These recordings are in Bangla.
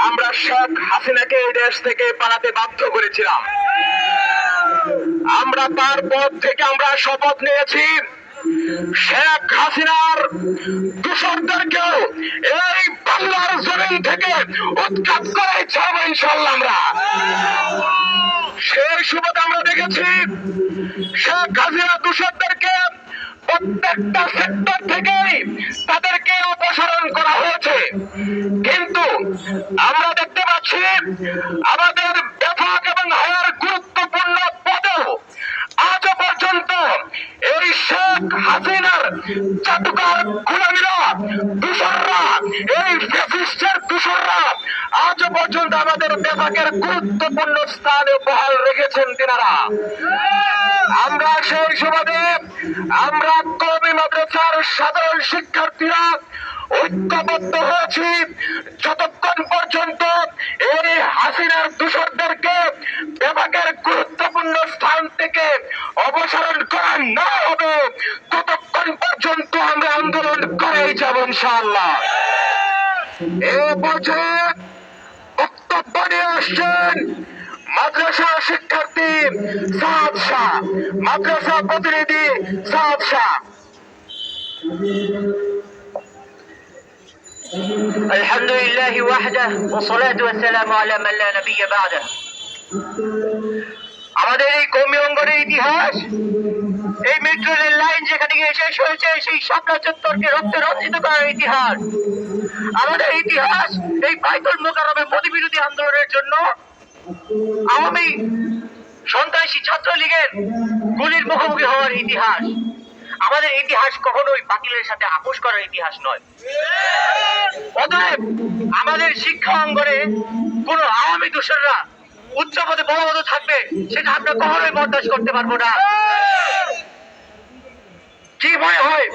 আমরা শেখ হাসিনাকে এই দেশ থেকে পালাতে বাধ্য করেছিলাম। আমরা তার পদ থেকে আমরা শপথ নিয়েছি শেখ হাসিনার দূষরদেরকেও এই বাংলার জমিন থেকে উৎখাত করে ছাড়বো ইনশাল্লাহ। আমরা সেই সুবাদে আমরা দেখেছি শেখ হাসিনা দূষরদেরকে প্রত্যেকটা সেক্টর থেকে তাদেরকে অপসারণ করা হয়েছে, কিন্তু আমরা দেখতে পাচ্ছি আমাদের ব্যাপক এবং হায়ার গুরুত্বপূর্ণ পদেও আজও পর্যন্ত এই শেখ হাসিনার চাটুকার গোলামীরা দূষররা, এই ফ্যাসিস্টের দূষররা আজও পর্যন্ত আমাদের বিভাগের গুরুত্বপূর্ণ স্থানে বহাল রেখেছেন তিনারা। আমরা সেই সুবাদে আমরা কওমি মাদ্রাসার সাধারণ শিক্ষার্থীরা ঐক্যবদ্ধ হয়েছি যতক্ষণ পর্যন্ত এই হাসিনার দূষরদেরকে বিভাগের গুরুত্বপূর্ণ স্থান থেকে অপসারণ করা না হবে ততক্ষণ পর্যন্ত আমরা আন্দোলন করেই যাব ইনশাআল্লাহ। এ পর্যায়ে বক্তব্য নিয়ে আসছেন মাদ্রাসা শিক্ষার্থী সাদ শাহ, মাদ্রাসা প্রতিনিধি সাদ শাহ। الحمد لله وحده والصلاة والسلام على من لا نبي بعده। আমাদের এই কওমি অঙ্গনের ইতিহাস, এই মেট্রো রেল লাইন যেখানে গিয়ে শেষ হয়েছে সেই শাপলা চত্বরকে রক্তে রঞ্জিত করার ইতিহাস। আমাদের ইতিহাস এই বাইতুল মোকাররমে মোদিবিরোধী আন্দোলনের জন্য আওয়ামী সন্ত্রাসী ছাত্রলীগের গুলির মুখোমুখি হওয়ার ইতিহাস। আমাদের ইতিহাস কখনোই বাতিলের সাথে আপোষ করার ইতিহাস নয়। অতএব আমাদের শিক্ষা অঙ্গনে কোন আওয়ামী দূষররা উচ্চ পদে বড় পদে থাকবে সেটা আমরা কখনোই বরদাস্ত করতে পারবো না। কি ভয় হয়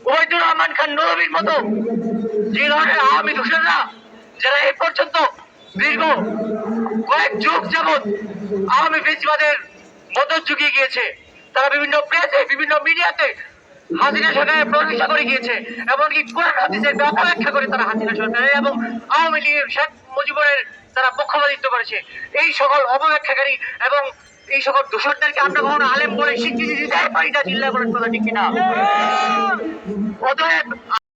ওবায়দুর রহমান খান নবীর মতো যে ধরনের আওয়ামী দূষররা যারা এই পর্যন্ত দীর্ঘ কয়েক যুগ যাবৎ আওয়ামী ফেসিবাদের মদত যুগিয়ে গিয়েছে, তারা বিভিন্ন প্রেসে বিভিন্ন মিডিয়াতে হাসিনা সরকারের প্রশংসা করে গিয়েছে, এমনকি কোরআন হাদিসের অপব্যাখ্যা করে তারা হাসিনা সরকারের এবং আওয়ামী লীগের শেখ মুজিবের তারা পক্ষপাতিত্ব করেছে। এই সকল অপব্যাখ্যাকারী এবং এই সকল দূষরদেরকে আমরা কখনো আলেম বলে স্বীকৃতি দিতে পারি না, চিল্লা করার কথা ঠিক কিনা? অতএব